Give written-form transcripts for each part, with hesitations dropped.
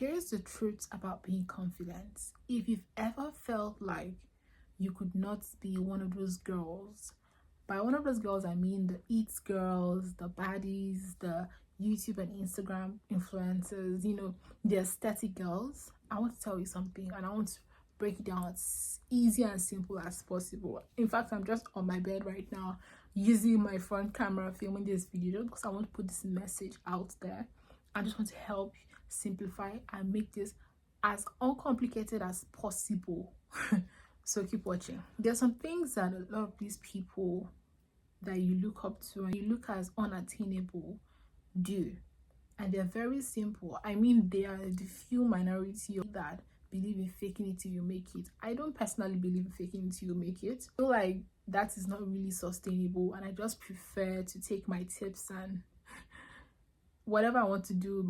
Here's the truth about being confident. If you've ever felt like you could not be one of those girls, by one of those girls, I mean the eats girls, the baddies, the YouTube and Instagram influencers, the aesthetic girls. I want to tell you something, and I want to break it down as easy and simple as possible. In fact, I'm just on my bed right now using my front camera filming this video because I want to put this message out there. I just want to help simplify and make this as uncomplicated as possible. So keep watching. There's some things that a lot of these people that you look up to and you look as unattainable do, and they're very simple. I mean, they are the few minority that believe in faking it till you make it. I don't personally believe in faking it till you make it. I feel like that is not really sustainable, and I just prefer to take my tips and whatever I want to do,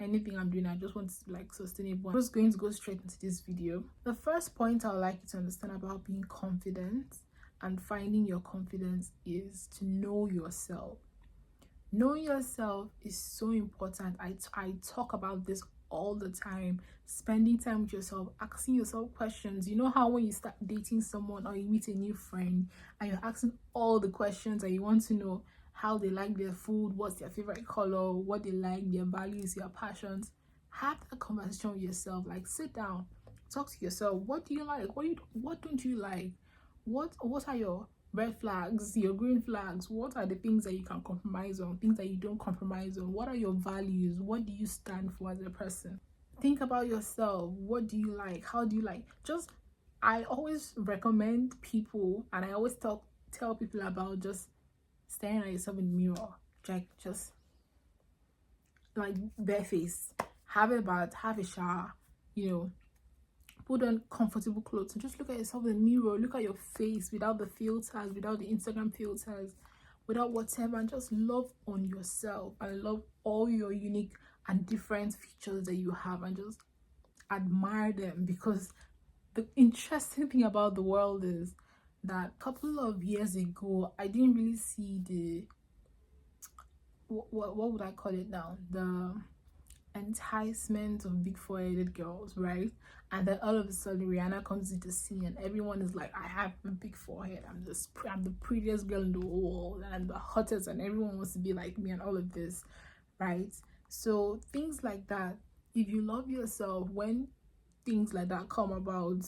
anything I'm doing, I just want to like sustainable. I'm just going to go straight into this video. The first point I would like you to understand about being confident and finding your confidence is to know yourself. Knowing yourself is so important. I talk about this all the time. Spending time with yourself, asking yourself questions. You know how when you start dating someone or you meet a new friend and you're asking all the questions and you want to know how they like their food, what's their favorite color, what they like, their values, their passions. Have that conversation with yourself. Like, sit down, talk to yourself. What do you like? What don't you like? What are your red flags, your green flags? What are the things that you can compromise on, things that you don't compromise on? What are your values? What do you stand for as a person? Think about yourself. What do you like? How do you like? I always recommend people, and I always tell people about just staring at yourself in the mirror, just like bare face, have a bath, have a shower, put on comfortable clothes and just look at yourself in the mirror. Look at your face without the filters, without the Instagram filters, without whatever, and just love on yourself and love all your unique and different features that you have, and just admire them. Because the interesting thing about the world is that a couple of years ago, I didn't really see the what would I call it now, the enticement of big foreheaded girls, right? And then all of a sudden Rihanna comes into the scene and everyone is like, I have a big forehead, I'm the prettiest girl in the world and I'm the hottest and everyone wants to be like me and all of this, right? So things like that, if you love yourself, when things like that come about,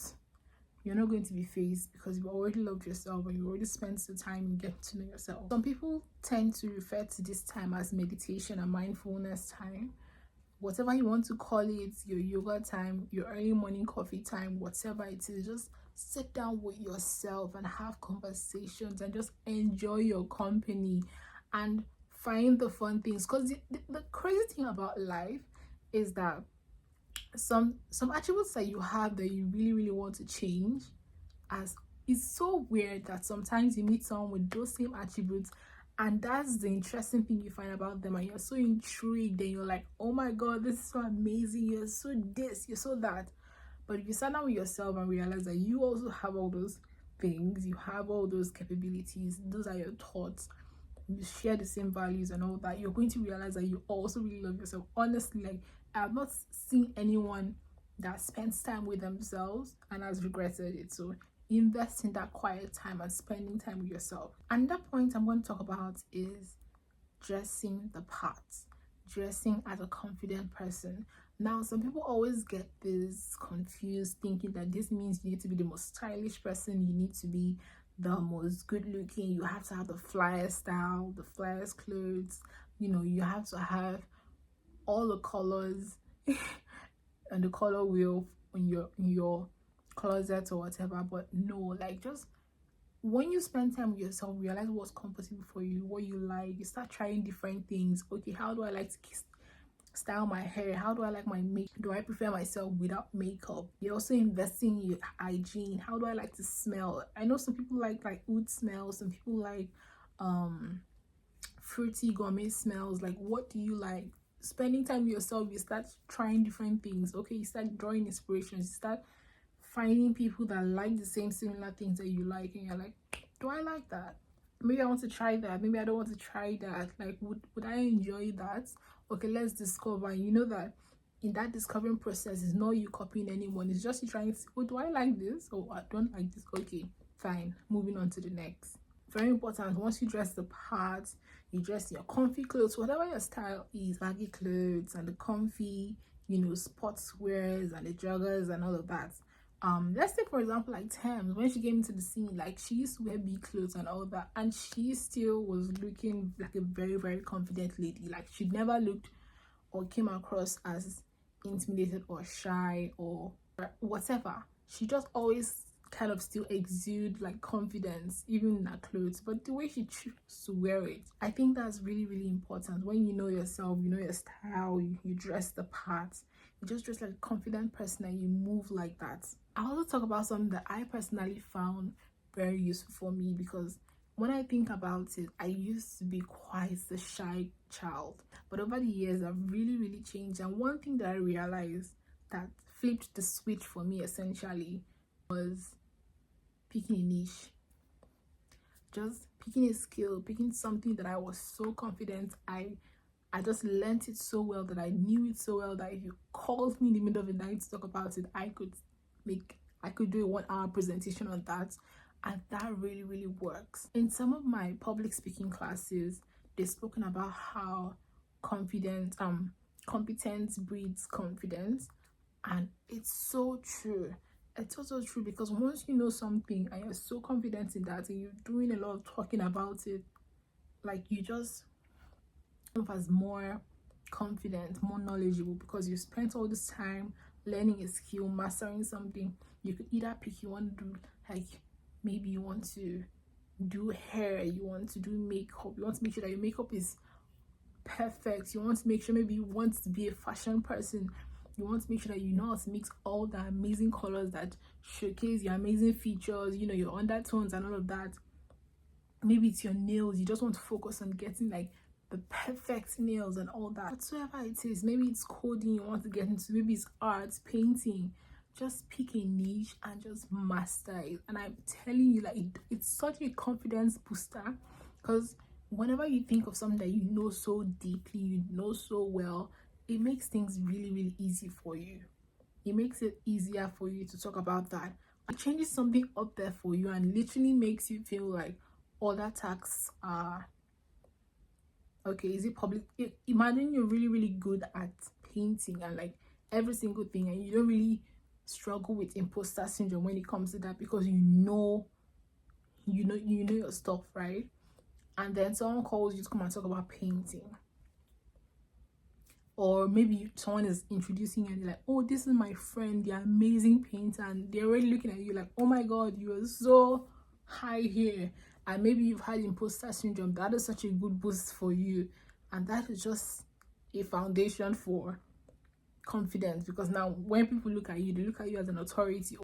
you're not going to be phased because you've already loved yourself and you already spent the time in getting to know yourself. Some people tend to refer to this time as meditation and mindfulness time, whatever you want to call it, your yoga time, your early morning coffee time, whatever it is. Just sit down with yourself and have conversations and just enjoy your company and find the fun things. Because the crazy thing about life is that some attributes that you have that you really want to change, as it's so weird that sometimes you meet someone with those same attributes and that's the interesting thing you find about them, and you're so intrigued and you're like, oh my god, this is so amazing, you're so this, you're so that. But if you sit down with yourself and realize that you also have all those things, you have all those capabilities, those are your thoughts, you share the same values and all that, you're going to realize that you also really love yourself. Honestly, like, I've not seen anyone that spends time with themselves and has regretted it. So invest in that quiet time and spending time with yourself. Another point I'm going to talk about is dressing the part, dressing as a confident person. Now, some people always get this confused, thinking that this means you need to be the most stylish person, you need to be the most good looking, you have to have the flyest style, the flyest clothes, you have to have all the colors and the color wheel in your closet or whatever. But no, like, just when you spend time with yourself, realize what's comfortable for you, what you like. You start trying different things. Okay, how do I like to style my hair? How do I like my makeup? Do I prefer myself without makeup? You're also investing in your hygiene. How do I like to smell? I know some people like oud smells, some people like fruity gourmet smells. Like, what do you like? Spending time with yourself, you start trying different things. Okay, you start drawing inspirations, you start finding people that like the same similar things that you like, and you're like, do I like that? Maybe I want to try that, maybe I don't want to try that. Like, would I enjoy that? Okay, let's discover. You know that in that discovering process, it's not you copying anyone. It's just you trying to say, oh, do I like this? Oh, I don't like this. Okay, fine, moving on to the next. Very important, once you dress the part, you dress your comfy clothes, whatever your style is, baggy clothes and the comfy, you know, sports wears and the joggers and all of that. Let's take for example like Thames. When she came into the scene, like she used to wear big clothes and all that, and she still was looking like a very, very confident lady. Like she never looked or came across as intimidated or shy or whatever. She just always kind of still exude like confidence even in her clothes, but the way she chooses to wear it, I think that's really, really important. When you know yourself, you know your style, you dress the part, you just dress like a confident person and you move like that. I also talk about something that I personally found very useful for me, because when I think about it, I used to be quite a shy child, but over the years I've really, really changed. And one thing that I realized that flipped the switch for me essentially was picking a niche. Just picking a skill, picking something that I was so confident, I just learned it so well, that I knew it so well, that if you called me in the middle of the night to talk about it, I could do a 1 hour presentation on that. And that really, really works. In some of my public speaking classes, they've spoken about how competence breeds confidence, and it's so true. It's also true, because once you know something and you're so confident in that and you're doing a lot of talking about it, like you just come off as more confident, more knowledgeable, because you spent all this time learning a skill, mastering something. You could either pick, you want to do like, maybe you want to do hair, you want to do makeup, you want to make sure that your makeup is perfect, you want to make sure, maybe you want to be a fashion person, you want to make sure that you know how to mix all the amazing colors that showcase your amazing features, you know, your undertones and all of that. Maybe it's your nails, you just want to focus on getting like the perfect nails and all that. Whatsoever it is, maybe it's coding you want to get into, maybe it's art, painting, just pick a niche and just master it. And I'm telling you, like it's such a confidence booster, because whenever you think of something that you know so deeply, you know so well, it makes things really, really easy for you. It makes it easier for you to talk about that. It changes something up there for you and literally makes you feel like other tasks are okay. Is it public? Imagine you're really, really good at painting and like every single thing, and you don't really struggle with imposter syndrome when it comes to that, because you know your stuff, right? And then someone calls you to come and talk about painting, or maybe someone is introducing you and they're like, oh, this is my friend, the amazing painter, and they're already looking at you like, oh my god, you are so high here. And maybe you've had imposter syndrome. That is such a good boost for you, and that is just a foundation for confidence, because now when people look at you, they look at you as an authority.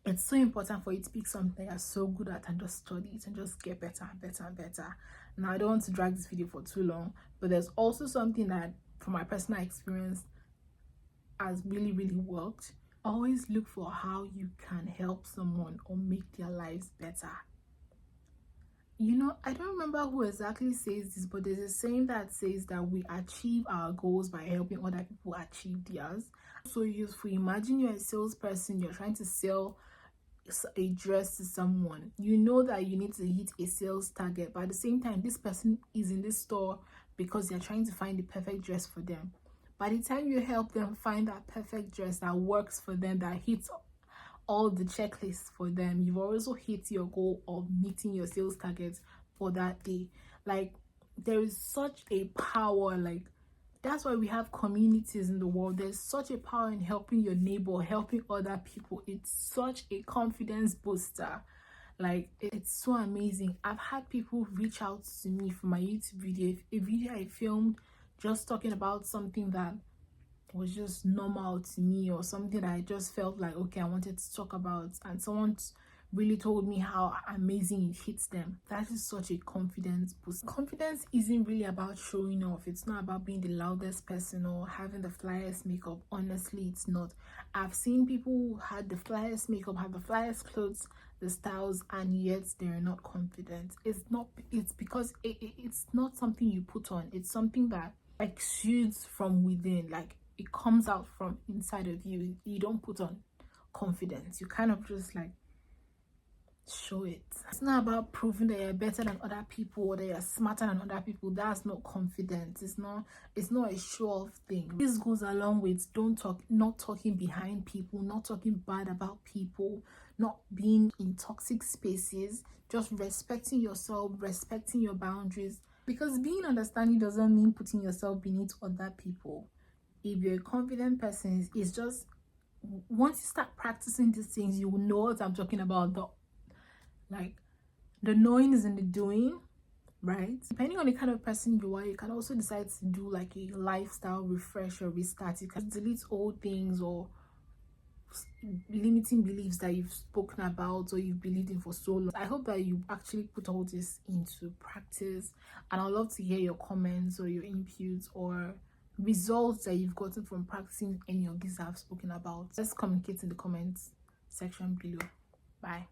It's so important for you to pick something you're so good at and just study it and just get better and better and better. Now, I don't want to drag this video for too long, but there's also something that from my personal experience has really, really worked. Always look for how you can help someone or make their lives better. You know, I don't remember who exactly says this, but there's a saying that says that we achieve our goals by helping other people achieve theirs. So useful. Imagine you're a salesperson, you're trying to sell a dress to someone. You know that you need to hit a sales target, but at the same time, this person is in this store because they're trying to find the perfect dress for them. By the time you help them find that perfect dress that works for them, that hits all the checklists for them, you've also hit your goal of meeting your sales targets for that day. Like, there is such a power, like that's why we have communities in the world. There's such a power in helping your neighbor, helping other people. It's such a confidence booster. Like, it's so amazing. I've had people reach out to me for my YouTube video, a video I filmed just talking about something that was just normal to me, or something that I just felt like, okay, I wanted to talk about, and someone really told me how amazing it hits them. That is such a confidence boost. Confidence isn't really about showing off. It's not about being the loudest person or having the flyest makeup. Honestly, it's not. I've seen people who had the flyest makeup, have the flyest clothes, the styles, and yet they're not confident. It's because it's not something you put on. It's something that exudes from within. Like, it comes out from inside of you. You don't put on confidence. You kind of just like show it. It's not about proving that you're better than other people or that you're smarter than other people. That's not confidence. It's not a show-off thing. This goes along with not talking behind people, not talking bad about people, not being in toxic spaces, just respecting yourself, respecting your boundaries. Because being understanding doesn't mean putting yourself beneath other people. If you're a confident person, it's just once you start practicing these things, you will know what I'm talking about. The knowing is in the doing, right? Depending on the kind of person you are, you can also decide to do like a lifestyle refresh or restart. You can delete old things or limiting beliefs that you've spoken about or you've believed in for so long. I hope that you actually put all this into practice, and I'd love to hear your comments or your inputs or results that you've gotten from practicing any of these I've spoken about. Let's communicate in the comments section below. Bye.